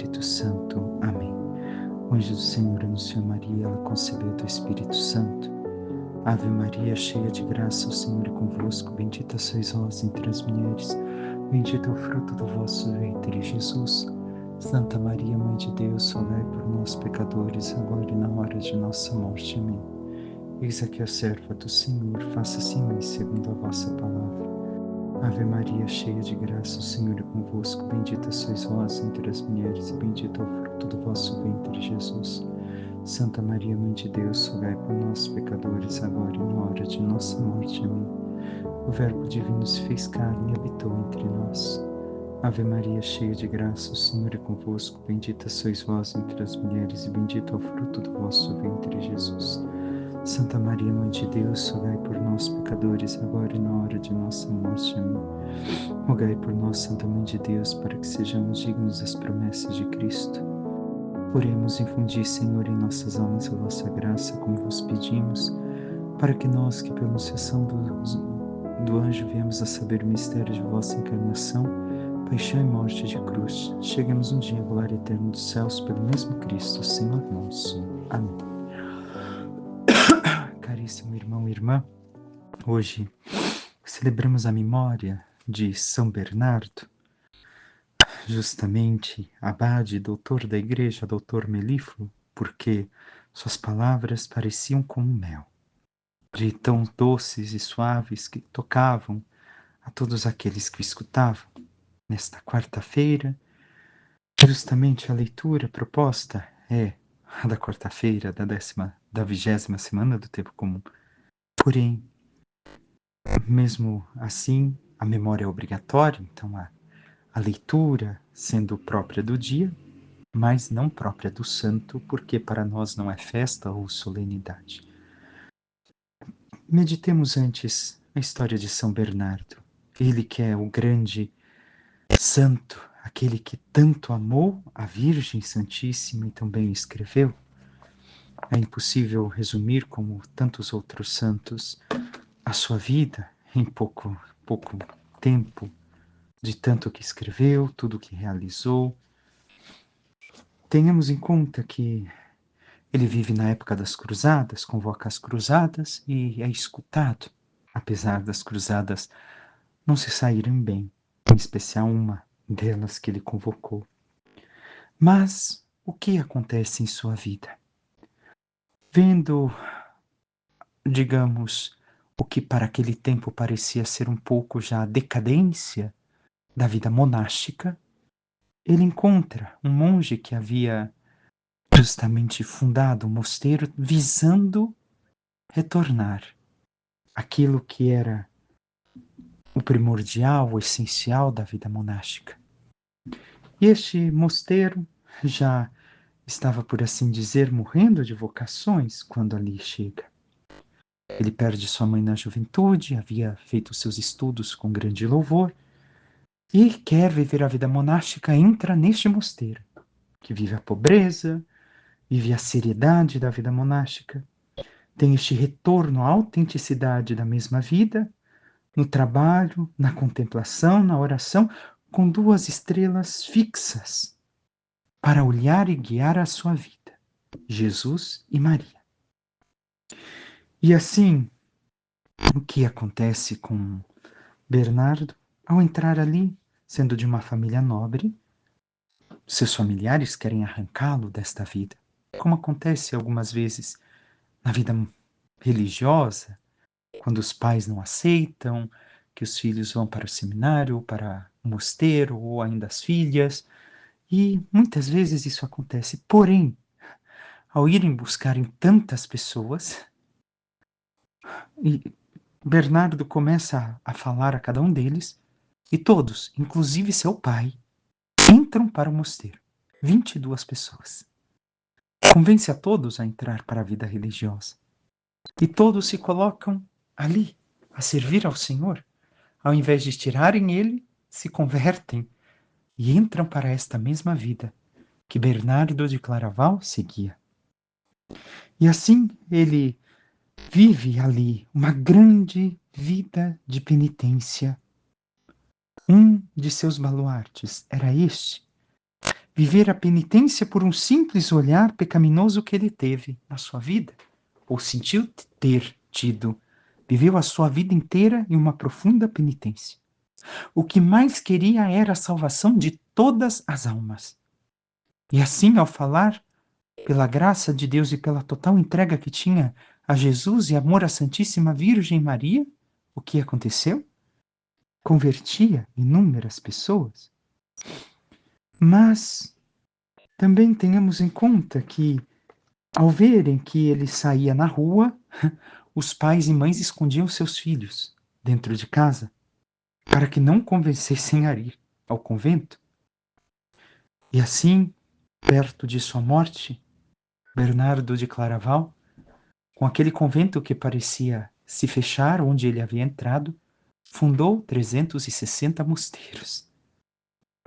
Espírito Santo. Amém. O anjo do Senhor anunciou a Maria, ela concebeu do Espírito Santo. Ave Maria, cheia de graça, o Senhor é convosco. Bendita sois vós entre as mulheres. Bendito é o fruto do vosso ventre, Jesus. Santa Maria, Mãe de Deus, rogai por nós, pecadores, agora e na hora de nossa morte. Amém. Eis aqui a serva do Senhor, faça-se em mim segundo a vossa palavra. Ave Maria, cheia de graça, o Senhor é convosco. Bendita sois vós entre as mulheres, e bendito é o fruto do vosso ventre, Jesus. Santa Maria, Mãe de Deus, rogai por nós, pecadores, agora e na hora de nossa morte. Amém. O Verbo divino se fez carne e habitou entre nós. Ave Maria, cheia de graça, o Senhor é convosco. Bendita sois vós entre as mulheres, e bendito é o fruto do vosso ventre, Jesus. Santa Maria, Mãe de Deus, rogai por nós, pecadores, agora e na hora de nossa morte. Amém. Rogai por nós, Santa Mãe de Deus, para que sejamos dignos das promessas de Cristo. Oremos, infundi, Senhor, em nossas almas a vossa graça, como vos pedimos, para que nós, que pela anunciação do anjo viemos a saber o mistério de vossa encarnação, paixão e morte de cruz, cheguemos um dia à glória eterna dos céus, pelo mesmo Cristo, Senhor nosso. Amém. Caríssimo irmão e irmã, hoje celebramos a memória de São Bernardo, justamente abade, doutor da igreja, doutor melífluo, porque suas palavras pareciam como mel, de tão doces e suaves que tocavam a todos aqueles que o escutavam. Nesta quarta-feira, justamente a leitura proposta é a da quarta-feira da 20ª semana do tempo comum. Porém, mesmo assim, a memória é obrigatória, então a leitura sendo própria do dia, mas não própria do santo, porque para nós não é festa ou solenidade. Meditemos antes a história de São Bernardo, ele que é o grande santo, aquele que tanto amou a Virgem Santíssima e também escreveu. É impossível resumir, como tantos outros santos, a sua vida em pouco tempo, de tanto que escreveu, tudo que realizou. Tenhamos em conta que ele vive na época das cruzadas, convoca as cruzadas e é escutado, apesar das cruzadas não se saírem bem, em especial uma delas que ele convocou. Mas o que acontece em sua vida? Vendo, digamos, o que para aquele tempo parecia ser um pouco já a decadência da vida monástica, ele encontra um monge que havia justamente fundado um mosteiro visando retornar aquilo que era o primordial, o essencial da vida monástica. E este mosteiro já estava, por assim dizer, morrendo de vocações quando ali chega. Ele perde sua mãe na juventude, havia feito seus estudos com grande louvor, e quer viver a vida monástica, entra neste mosteiro, que vive a pobreza, vive a seriedade da vida monástica, tem este retorno à autenticidade da mesma vida, no trabalho, na contemplação, na oração, com duas estrelas fixas para olhar e guiar a sua vida, Jesus e Maria. E assim, o que acontece com Bernardo ao entrar ali, sendo de uma família nobre, seus familiares querem arrancá-lo desta vida, como acontece algumas vezes na vida religiosa, quando os pais não aceitam que os filhos vão para o seminário, para o mosteiro, ou ainda as filhas, e muitas vezes isso acontece. Porém, ao irem buscarem tantas pessoas, e Bernardo começa a falar a cada um deles, e todos, inclusive seu pai, entram para o mosteiro. 22 pessoas. Convence a todos a entrar para a vida religiosa. E todos se colocam ali, a servir ao Senhor. Ao invés de tirarem ele, se convertem e entram para esta mesma vida que Bernardo de Claraval seguia. E assim ele vive ali uma grande vida de penitência. Um de seus baluartes era este. viver a penitência por um simples olhar pecaminoso que ele teve na sua vida, ou sentiu ter tido. Viveu a sua vida inteira em uma profunda penitência. O que mais queria era a salvação de todas as almas. E assim, ao falar, pela graça de Deus e pela total entrega que tinha a Jesus e amor à Santíssima Virgem Maria, o que aconteceu? Convertia inúmeras pessoas. Mas também tenhamos em conta que, ao verem que ele saía na rua, os pais e mães escondiam seus filhos dentro de casa para que não convencessem a ir ao convento. E assim, perto de sua morte, Bernardo de Claraval, com aquele convento que parecia se fechar onde ele havia entrado, fundou 360 mosteiros.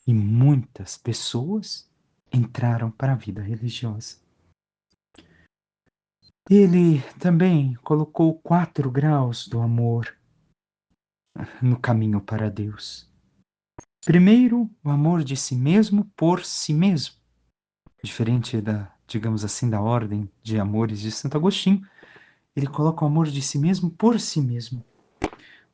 E muitas pessoas entraram para a vida religiosa. Ele também colocou 4 graus do amor no caminho para Deus. Primeiro, o amor de si mesmo por si mesmo. Diferente da, digamos assim, da ordem de amores de Santo Agostinho, ele coloca o amor de si mesmo por si mesmo.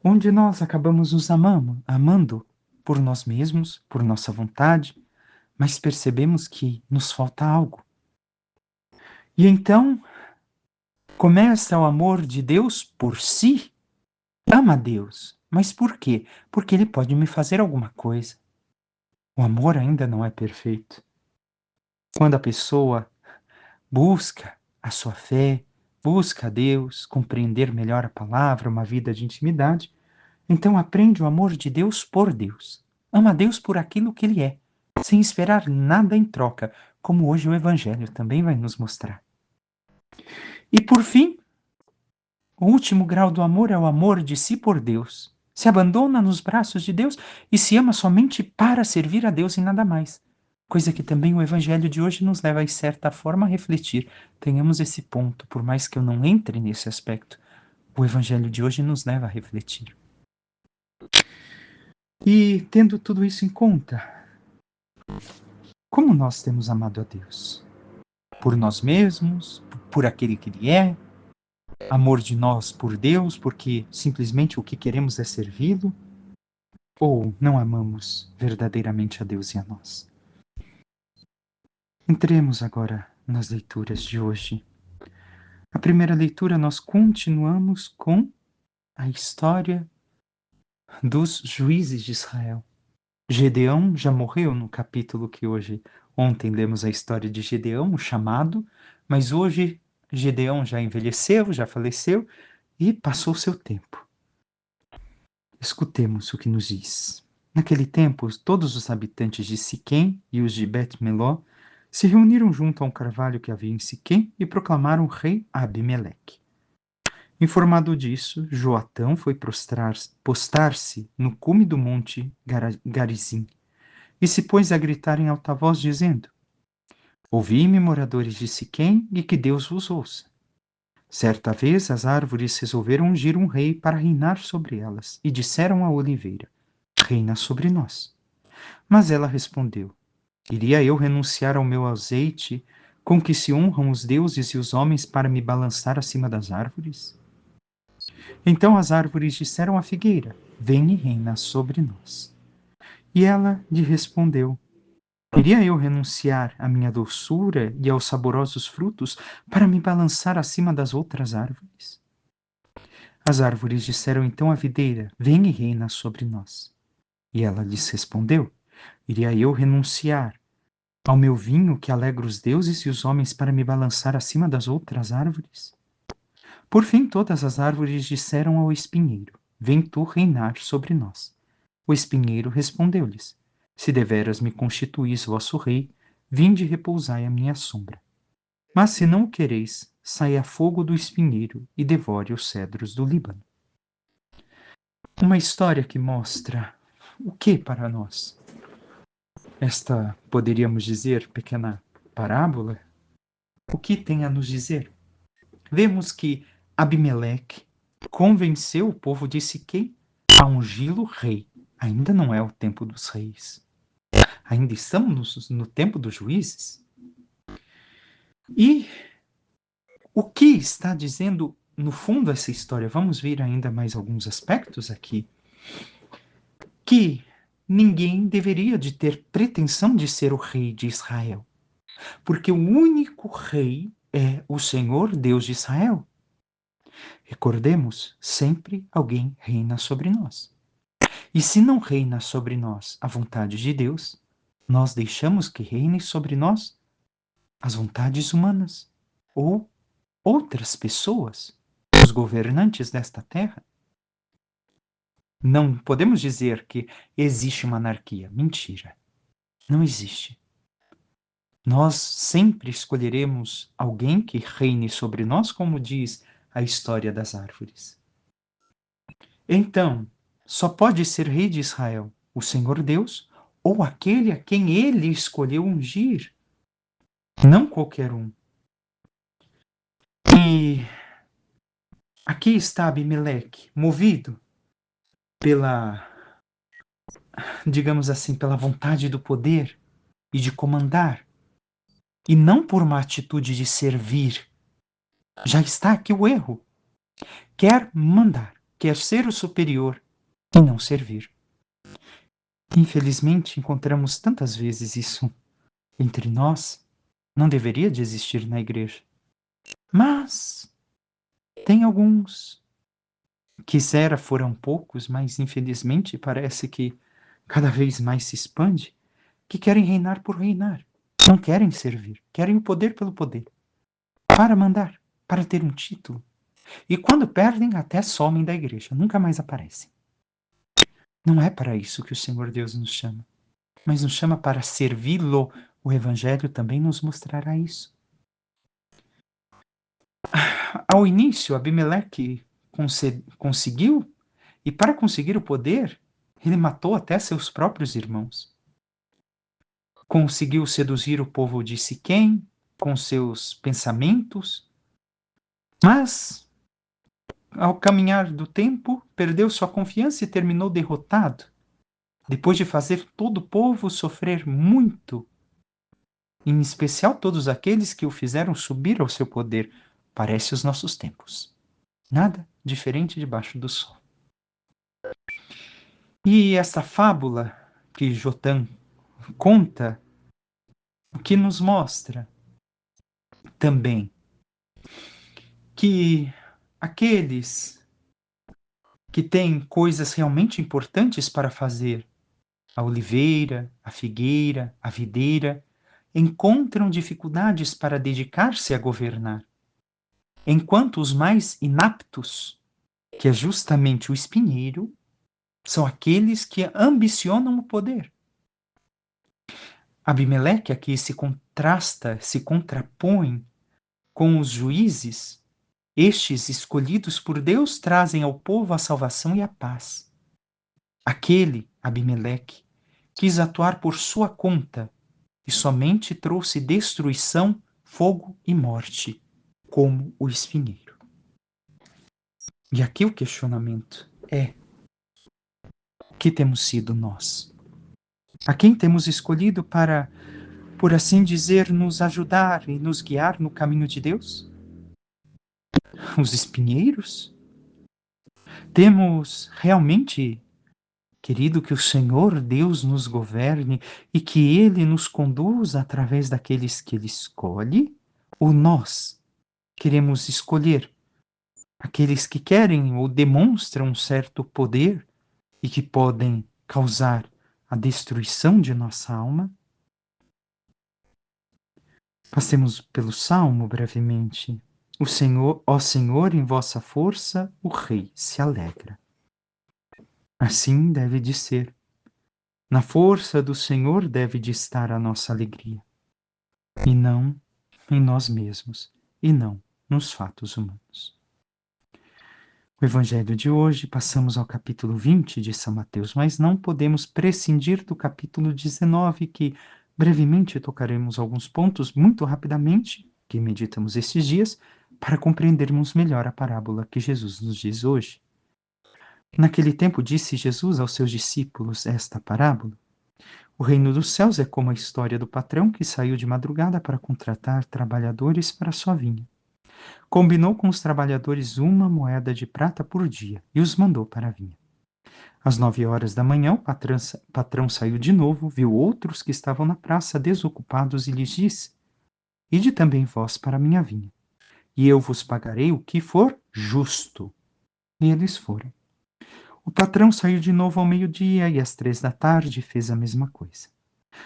Onde nós acabamos nos amando por nós mesmos, por nossa vontade, mas percebemos que nos falta algo. E então começa o amor de Deus por si. Ama a Deus. Mas por quê? Porque ele pode me fazer alguma coisa. O amor ainda não é perfeito. Quando a pessoa busca a sua fé, busca a Deus, compreender melhor a palavra, uma vida de intimidade, então aprende o amor de Deus por Deus. Ama a Deus por aquilo que ele é, sem esperar nada em troca, como hoje o Evangelho também vai nos mostrar. E por fim, o último grau do amor é o amor de si por Deus. Se abandona nos braços de Deus e se ama somente para servir a Deus e nada mais. Coisa que também o Evangelho de hoje nos leva, de certa forma, a refletir. Tenhamos esse ponto, por mais que eu não entre nesse aspecto. O Evangelho de hoje nos leva a refletir. E, tendo tudo isso em conta, como nós temos amado a Deus? Por nós mesmos, por aquele que Ele é, amor de nós por Deus, porque simplesmente o que queremos é servi-lo, ou não amamos verdadeiramente a Deus e a nós? Entremos agora nas leituras de hoje. A primeira leitura nós continuamos com a história dos juízes de Israel. Gedeão já morreu no capítulo que ontem lemos a história de Gedeão, o chamado, mas hoje Gedeão já envelheceu, já faleceu e passou seu tempo. Escutemos o que nos diz. Naquele tempo, todos os habitantes de Siquém e os de Bet-Meló se reuniram junto a um carvalho que havia em Siquém e proclamaram o rei a Abimeleque. Informado disso, Joatão foi postar-se no cume do monte Garizim e se pôs a gritar em alta voz, dizendo: Ouvi-me, moradores de Siquém, e que Deus vos ouça. Certa vez as árvores resolveram ungir um rei para reinar sobre elas, e disseram à oliveira: Reina sobre nós. Mas ela respondeu: Iria eu renunciar ao meu azeite, com que se honram os deuses e os homens, para me balançar acima das árvores? Então as árvores disseram à figueira: Vem e reina sobre nós. E ela lhe respondeu: Iria eu renunciar à minha doçura e aos saborosos frutos para me balançar acima das outras árvores? As árvores disseram então à videira: Vem e reina sobre nós. E ela lhes respondeu: Iria eu renunciar ao meu vinho que alegra os deuses e os homens para me balançar acima das outras árvores? Por fim, todas as árvores disseram ao espinheiro: Vem tu reinar sobre nós. O espinheiro respondeu-lhes: Se deveras me constituís vosso rei, vinde e repousai à minha sombra. Mas se não o quereis, saia fogo do espinheiro e devore os cedros do Líbano. Uma história que mostra o que para nós? Esta, poderíamos dizer, pequena parábola, o que tem a nos dizer? Vemos que Abimeleque convenceu o povo de Siquém a ungí-lo rei. Ainda não é o tempo dos reis. Ainda estamos no tempo dos juízes. E o que está dizendo, no fundo, essa história? Vamos ver ainda mais alguns aspectos aqui. Que ninguém deveria de ter pretensão de ser o rei de Israel. Porque o único rei é o Senhor Deus de Israel. Recordemos, sempre alguém reina sobre nós. E se não reina sobre nós a vontade de Deus, nós deixamos que reine sobre nós as vontades humanas ou outras pessoas, os governantes desta terra. Não podemos dizer que existe uma anarquia. Mentira. Não existe. Nós sempre escolheremos alguém que reine sobre nós, como diz a história das árvores. Então, só pode ser rei de Israel o Senhor Deus ou aquele a quem ele escolheu ungir, não qualquer um. E aqui está Abimeleque, movido pela, digamos assim, pela vontade do poder e de comandar, e não por uma atitude de servir. Já está aqui o erro. Quer mandar, quer ser o superior e não servir. Infelizmente, encontramos tantas vezes isso entre nós. Não deveria de existir na igreja. Mas tem alguns, quisera foram poucos, mas infelizmente parece que cada vez mais se expande, que querem reinar por reinar. Não querem servir, querem o poder pelo poder. Para mandar, para ter um título. E quando perdem, até somem da igreja, nunca mais aparecem. Não é para isso que o Senhor Deus nos chama, mas nos chama para servi-lo. O Evangelho também nos mostrará isso. Ao início, Abimeleque conseguiu, e para conseguir o poder, ele matou até seus próprios irmãos. Conseguiu seduzir o povo de Siquém com seus pensamentos, mas, ao caminhar do tempo, perdeu sua confiança e terminou derrotado, depois de fazer todo o povo sofrer muito, em especial todos aqueles que o fizeram subir ao seu poder. Parece os nossos tempos. Nada diferente debaixo do sol. E essa fábula que Jotam conta, o que nos mostra também que aqueles que têm coisas realmente importantes para fazer, a oliveira, a figueira, a videira, encontram dificuldades para dedicar-se a governar, enquanto os mais inaptos, que é justamente o espinheiro, são aqueles que ambicionam o poder. Abimeleque aqui se contrasta, se contrapõe com os juízes. Estes, escolhidos por Deus, trazem ao povo a salvação e a paz. Aquele, Abimeleque, quis atuar por sua conta e somente trouxe destruição, fogo e morte, como o espinheiro. E aqui o questionamento é: o que temos sido nós? A quem temos escolhido para, por assim dizer, nos ajudar e nos guiar no caminho de Deus? Os espinheiros? Temos realmente querido que o Senhor Deus nos governe e que Ele nos conduza através daqueles que Ele escolhe? Ou nós queremos escolher aqueles que querem ou demonstram um certo poder e que podem causar a destruição de nossa alma? Passemos pelo Salmo brevemente. O Senhor, ó Senhor, em vossa força, o Rei se alegra. Assim deve de ser. Na força do Senhor deve de estar a nossa alegria, e não em nós mesmos, e não nos fatos humanos. O Evangelho de hoje, passamos ao capítulo 20 de São Mateus, mas não podemos prescindir do capítulo 19, que brevemente tocaremos alguns pontos muito rapidamente, que meditamos estes dias, para compreendermos melhor a parábola que Jesus nos diz hoje. Naquele tempo disse Jesus aos seus discípulos esta parábola: O reino dos céus é como a história do patrão que saiu de madrugada para contratar trabalhadores para sua vinha. Combinou com os trabalhadores 1 moeda de prata por dia e os mandou para a vinha. Às 9 horas da manhã, o patrão saiu de novo, viu outros que estavam na praça desocupados e lhes disse: Ide também vós para a minha vinha, e eu vos pagarei o que for justo. E eles foram. O patrão saiu de novo ao meio-dia e às 3 da tarde fez a mesma coisa.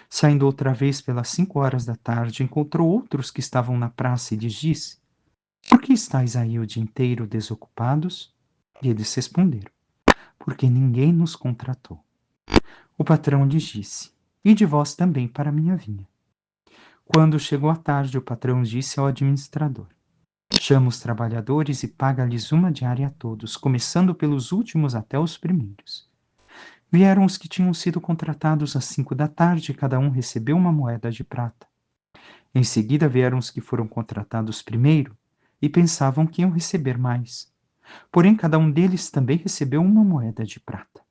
Saindo outra vez pelas 5 horas da tarde, encontrou outros que estavam na praça e lhes disse: Por que estáis aí o dia inteiro desocupados? E eles responderam: Porque ninguém nos contratou. O patrão lhes disse: Ide vós também para a minha vinha. Quando chegou a tarde, o patrão disse ao administrador: Chama os trabalhadores e paga-lhes uma diária a todos, começando pelos últimos até os primeiros. Vieram os que tinham sido contratados às 5 da tarde, e cada um recebeu 1 moeda de prata. Em seguida vieram os que foram contratados primeiro e pensavam que iam receber mais. Porém, cada um deles também recebeu 1 moeda de prata.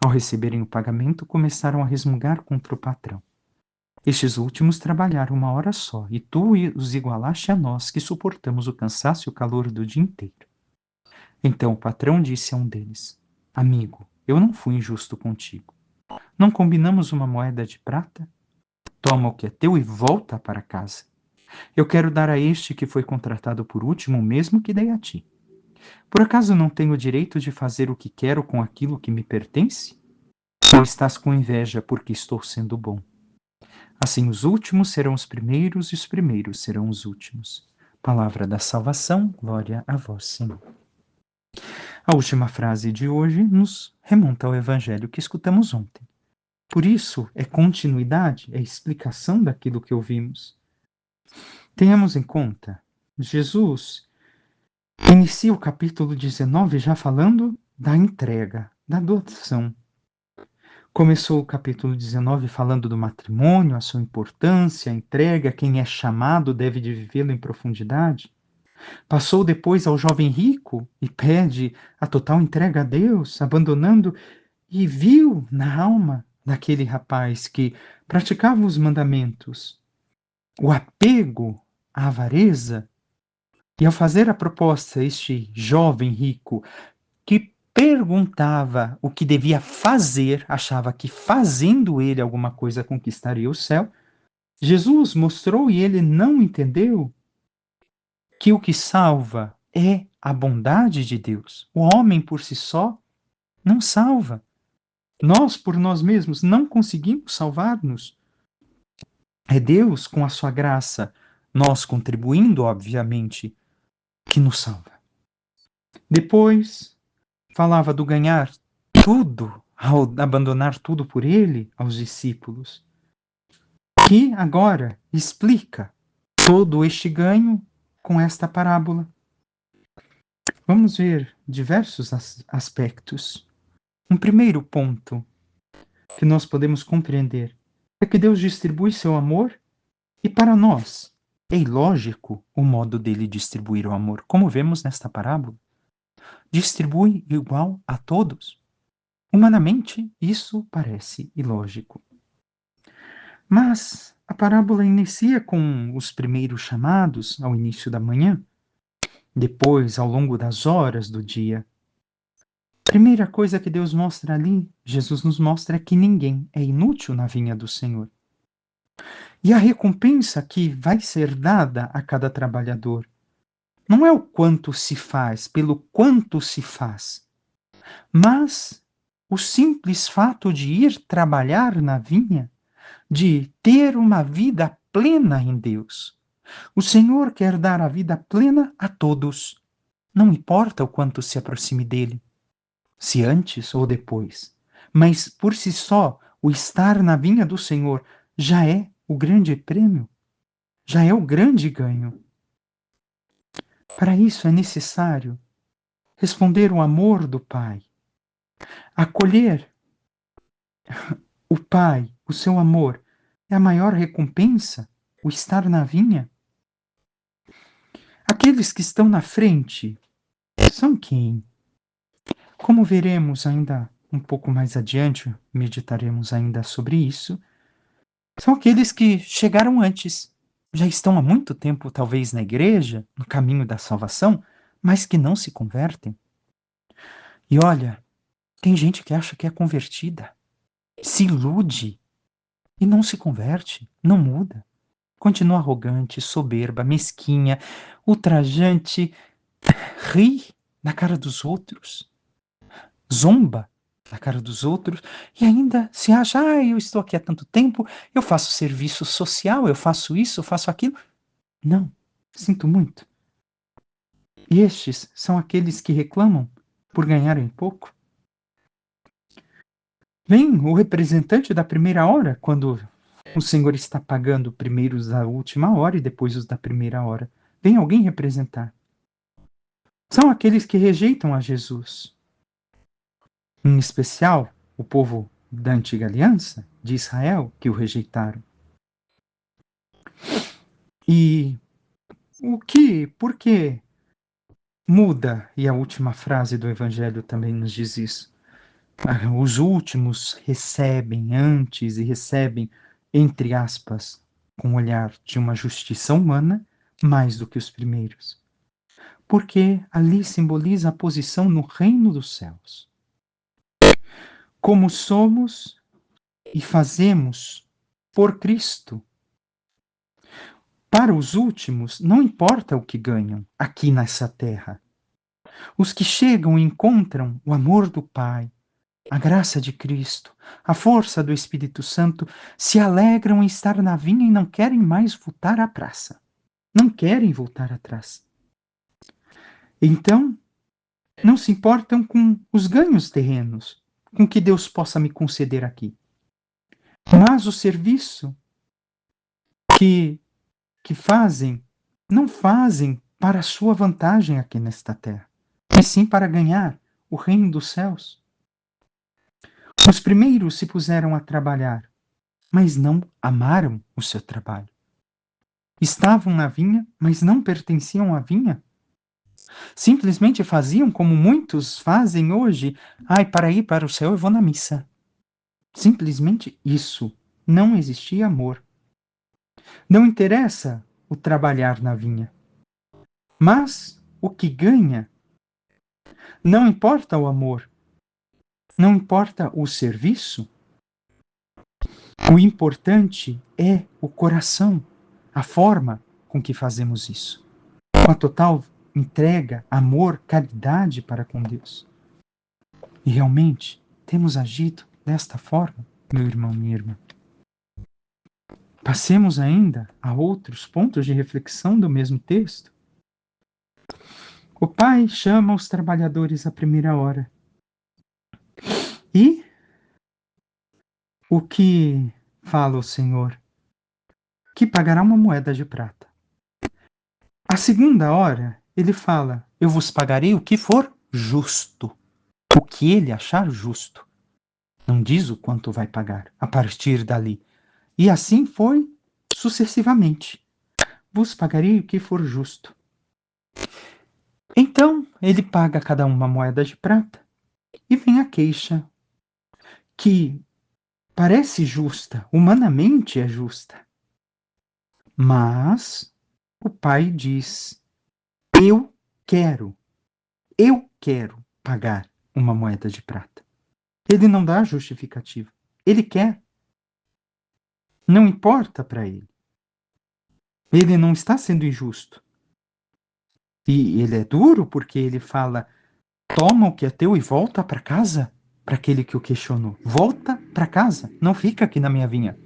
Ao receberem o pagamento, começaram a resmungar contra o patrão. Estes últimos trabalharam 1 hora só, e tu os igualaste a nós, que suportamos o cansaço e o calor do dia inteiro. Então o patrão disse a um deles: Amigo, eu não fui injusto contigo. Não combinamos 1 moeda de prata? Toma o que é teu e volta para casa. Eu quero dar a este que foi contratado por último o mesmo que dei a ti. Por acaso não tenho o direito de fazer o que quero com aquilo que me pertence? Ou estás com inveja porque estou sendo bom? Assim os últimos serão os primeiros e os primeiros serão os últimos. Palavra da salvação, glória a vós, Senhor. A última frase de hoje nos remonta ao evangelho que escutamos ontem. Por isso, é continuidade, é explicação daquilo que ouvimos. Tenhamos em conta, Jesus inicia o capítulo 19 já falando da entrega, da doação. Começou o capítulo 19 falando do matrimônio, a sua importância, a entrega, quem é chamado deve de vivê-lo em profundidade. Passou depois ao jovem rico e pede a total entrega a Deus, abandonando, e viu na alma daquele rapaz que praticava os mandamentos o apego à avareza. E ao fazer a proposta, este jovem rico que perguntava o que devia fazer, achava que fazendo ele alguma coisa conquistaria o céu, Jesus mostrou e ele não entendeu que o que salva é a bondade de Deus. O homem por si só não salva. Nós, por nós mesmos, não conseguimos salvar-nos. É Deus, com a sua graça, nós contribuindo, obviamente, que nos salva. Depois, falava do ganhar tudo, ao abandonar tudo por ele aos discípulos, que agora explica todo este ganho com esta parábola. Vamos ver diversos aspectos. Um primeiro ponto que nós podemos compreender é que Deus distribui seu amor e para nós é ilógico o modo dele distribuir o amor, como vemos nesta parábola. Distribui igual a todos. Humanamente, isso parece ilógico. Mas a parábola inicia com os primeiros chamados ao início da manhã, depois ao longo das horas do dia. Primeira coisa que Deus mostra ali, Jesus nos mostra, é que ninguém é inútil na vinha do Senhor. E a recompensa que vai ser dada a cada trabalhador não é o quanto se faz, pelo quanto se faz, mas o simples fato de ir trabalhar na vinha, de ter uma vida plena em Deus. O Senhor quer dar a vida plena a todos, não importa o quanto se aproxime dele, se antes ou depois. Mas por si só, o estar na vinha do Senhor já é o grande prêmio, já é o grande ganho. Para isso é necessário responder o amor do Pai, acolher o Pai, o seu amor. É a maior recompensa, o estar na vinha. Aqueles que estão na frente são quem? Como veremos ainda um pouco mais adiante, meditaremos ainda sobre isso, são aqueles que chegaram antes, já estão há muito tempo, talvez, na igreja, no caminho da salvação, mas que não se convertem. E olha, tem gente que acha que é convertida, se ilude e não se converte, não muda. Continua arrogante, soberba, mesquinha, ultrajante, ri na cara dos outros, zomba na cara dos outros e ainda se acha, eu estou aqui há tanto tempo, eu faço serviço social, eu faço isso, eu faço aquilo. Não, sinto muito. E estes são aqueles que reclamam por ganharem pouco. Vem o representante da primeira hora, quando o Senhor está pagando primeiro os da última hora e depois os da primeira hora. Vem alguém representar. São aqueles que rejeitam a Jesus. Em especial, o povo da antiga aliança, de Israel, que o rejeitaram. E por que muda? E a última frase do Evangelho também nos diz isso. Os últimos recebem antes e recebem, entre aspas, com o olhar de uma justiça humana, mais do que os primeiros. Porque ali simboliza a posição no reino dos céus. Como somos e fazemos por Cristo. Para os últimos, não importa o que ganham aqui nessa terra. Os que chegam e encontram o amor do Pai, a graça de Cristo, a força do Espírito Santo, se alegram em estar na vinha e não querem mais voltar à praça. Não querem voltar atrás. Então, não se importam com os ganhos terrenos, com que Deus possa me conceder aqui. Mas o serviço que fazem, não fazem para a sua vantagem aqui nesta terra, mas sim para ganhar o reino dos céus. Os primeiros se puseram a trabalhar, mas não amaram o seu trabalho. Estavam na vinha, mas não pertenciam à vinha. Simplesmente faziam como muitos fazem hoje. Para ir para o céu eu vou na missa. Simplesmente isso. Não existia amor. Não interessa o trabalhar na vinha. Mas o que ganha, não importa o amor, não importa o serviço, o importante é o coração, a forma com que fazemos isso. Com a total entrega, amor, caridade para com Deus. E realmente temos agido desta forma, meu irmão, minha irmã. Passemos ainda a outros pontos de reflexão do mesmo texto. O Pai chama os trabalhadores à primeira hora. E o que fala o Senhor? Que pagará uma moeda de prata. A segunda hora, ele fala: eu vos pagarei o que for justo. O que ele achar justo. Não diz o quanto vai pagar a partir dali. E assim foi sucessivamente. Vos pagarei o que for justo. Então, ele paga a cada um uma moeda de prata. E vem a queixa, que parece justa, humanamente é justa. Mas o pai diz: eu quero pagar uma moeda de prata. Ele não dá justificativa. Ele quer. Não importa para ele. Ele não está sendo injusto. E ele é duro porque ele fala: toma o que é teu e volta para casa. Para aquele que o questionou. Volta para casa. Não fica aqui na minha vinha.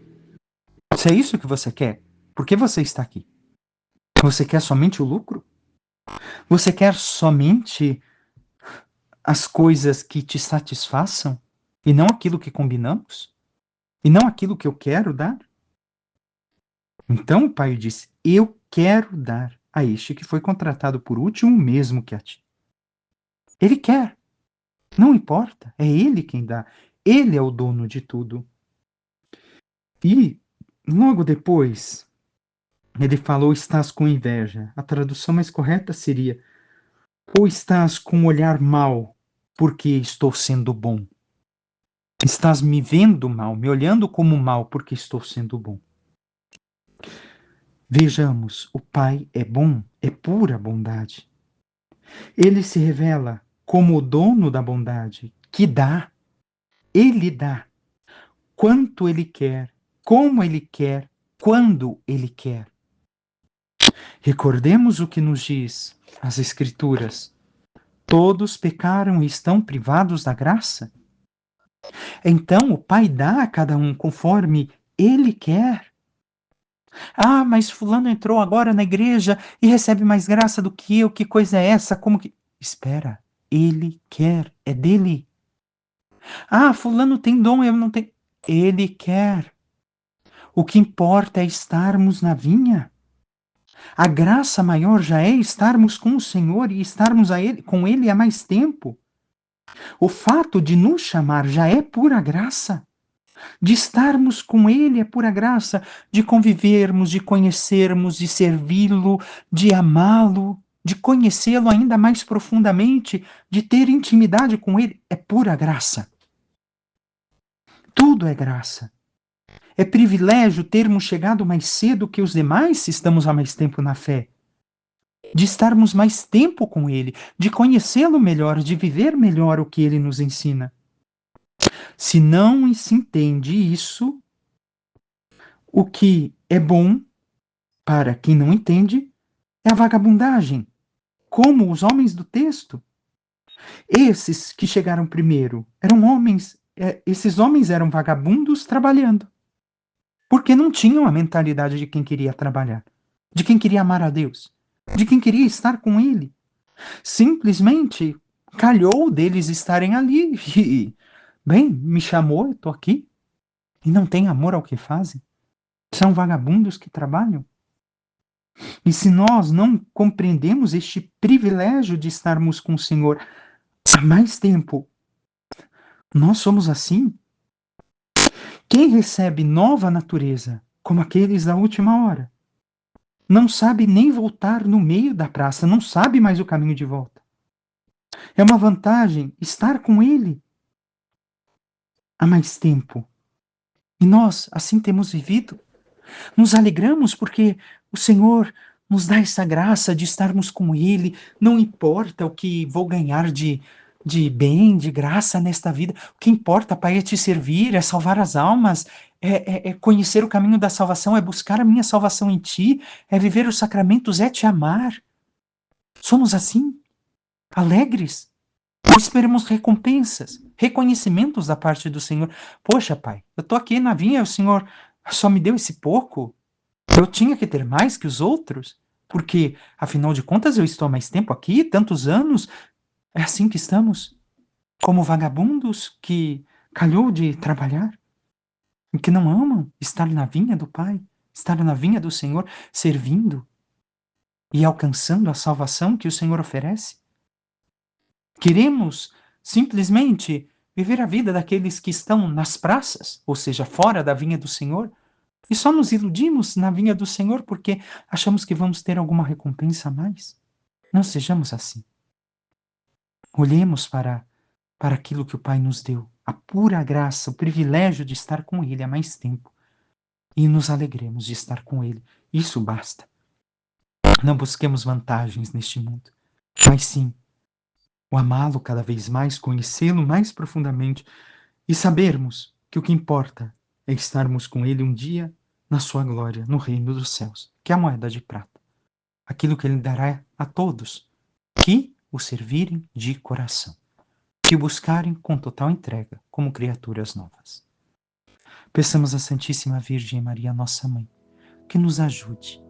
Se é isso que você quer, por que você está aqui? Você quer somente o lucro? Você quer somente as coisas que te satisfaçam? E não aquilo que combinamos? E não aquilo que eu quero dar? Então o pai disse: eu quero dar a este que foi contratado por último mesmo que a ti. Ele quer. Não importa. É ele quem dá. Ele é o dono de tudo. E logo depois, ele falou: estás com inveja. A tradução mais correta seria: ou estás com um olhar mau porque estou sendo bom. Estás me vendo mal, me olhando como mal porque estou sendo bom. Vejamos, o Pai é bom, é pura bondade. Ele se revela como o dono da bondade, que dá. Ele dá quanto ele quer, como ele quer, quando ele quer. Recordemos o que nos diz as Escrituras. Todos pecaram e estão privados da graça. Então o Pai dá a cada um conforme ele quer. Ah, mas fulano entrou agora na igreja e recebe mais graça do que eu. Que coisa é essa? Como que... Espera, ele quer, é dele. Ah, fulano tem dom, eu não tenho. Ele quer. O que importa é estarmos na vinha. A graça maior já é estarmos com o Senhor e estarmos com Ele há mais tempo. O fato de nos chamar já é pura graça. De estarmos com Ele é pura graça. De convivermos, de conhecermos, de servi-lo, de amá-lo, de conhecê-lo ainda mais profundamente, de ter intimidade com Ele é pura graça. Tudo é graça. É privilégio termos chegado mais cedo que os demais se estamos há mais tempo na fé. De estarmos mais tempo com Ele, de conhecê-lo melhor, de viver melhor o que Ele nos ensina. Se não se entende isso, o que é bom para quem não entende é a vagabundagem, como os homens do texto. Esses que chegaram primeiro eram homens, esses homens eram vagabundos trabalhando, porque não tinham a mentalidade de quem queria trabalhar, de quem queria amar a Deus, de quem queria estar com Ele. Simplesmente calhou deles estarem ali e, bem, me chamou, eu estou aqui, e não tem amor ao que fazem. São vagabundos que trabalham. E se nós não compreendemos este privilégio de estarmos com o Senhor há mais tempo, nós somos assim. Quem recebe nova natureza, como aqueles da última hora, não sabe nem voltar no meio da praça, não sabe mais o caminho de volta. É uma vantagem estar com Ele há mais tempo. E nós, assim temos vivido. Nos alegramos porque o Senhor nos dá essa graça de estarmos com Ele. Não importa o que vou ganhar de bem, de graça nesta vida. O que importa, Pai, é te servir, é salvar as almas, é conhecer o caminho da salvação, é buscar a minha salvação em Ti, é viver os sacramentos, é te amar. Somos assim, alegres. Esperamos recompensas, reconhecimentos da parte do Senhor. Poxa, Pai, eu estou aqui na vinha, o Senhor só me deu esse pouco? Eu tinha que ter mais que os outros? Porque, afinal de contas, eu estou há mais tempo aqui, tantos anos. É assim que estamos? Como vagabundos que calhou de trabalhar e que não amam estar na vinha do Pai, estar na vinha do Senhor, servindo e alcançando a salvação que o Senhor oferece? Queremos simplesmente viver a vida daqueles que estão nas praças, ou seja, fora da vinha do Senhor, e só nos iludimos na vinha do Senhor porque achamos que vamos ter alguma recompensa a mais. Não sejamos assim. Olhemos para aquilo que o Pai nos deu, a pura graça, o privilégio de estar com Ele há mais tempo, e nos alegremos de estar com Ele. Isso basta. Não busquemos vantagens neste mundo, mas sim o amá-lo cada vez mais, conhecê-lo mais profundamente e sabermos que o que importa é estarmos com Ele um dia na sua glória, no reino dos céus, que é a moeda de prata. Aquilo que Ele dará a todos que o servirem de coração, que o buscarem com total entrega, como criaturas novas. Peçamos à Santíssima Virgem Maria, nossa Mãe, que nos ajude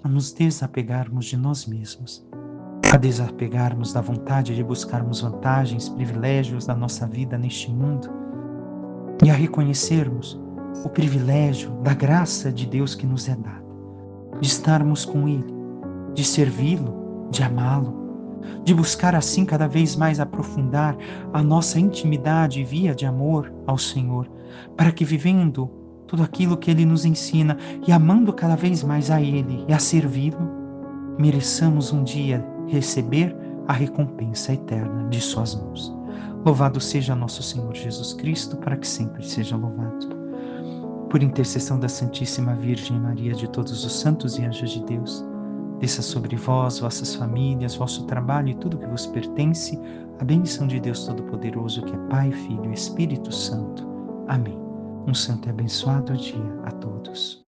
a nos desapegarmos de nós mesmos, a desapegarmos da vontade de buscarmos vantagens, privilégios da nossa vida neste mundo e a reconhecermos o privilégio da graça de Deus que nos é dada, de estarmos com Ele, de servi-lo, de amá-lo, de buscar assim cada vez mais aprofundar a nossa intimidade e via de amor ao Senhor, para que vivendo tudo aquilo que Ele nos ensina e amando cada vez mais a Ele e a servi-lo, mereçamos um dia receber a recompensa eterna de suas mãos. Louvado seja nosso Senhor Jesus Cristo, para que sempre seja louvado. Por intercessão da Santíssima Virgem Maria, de todos os santos e anjos de Deus, desça sobre vós, vossas famílias, vosso trabalho e tudo que vos pertence, a bênção de Deus Todo-Poderoso, que é Pai, Filho e Espírito Santo. Amém. Um santo e abençoado dia a todos.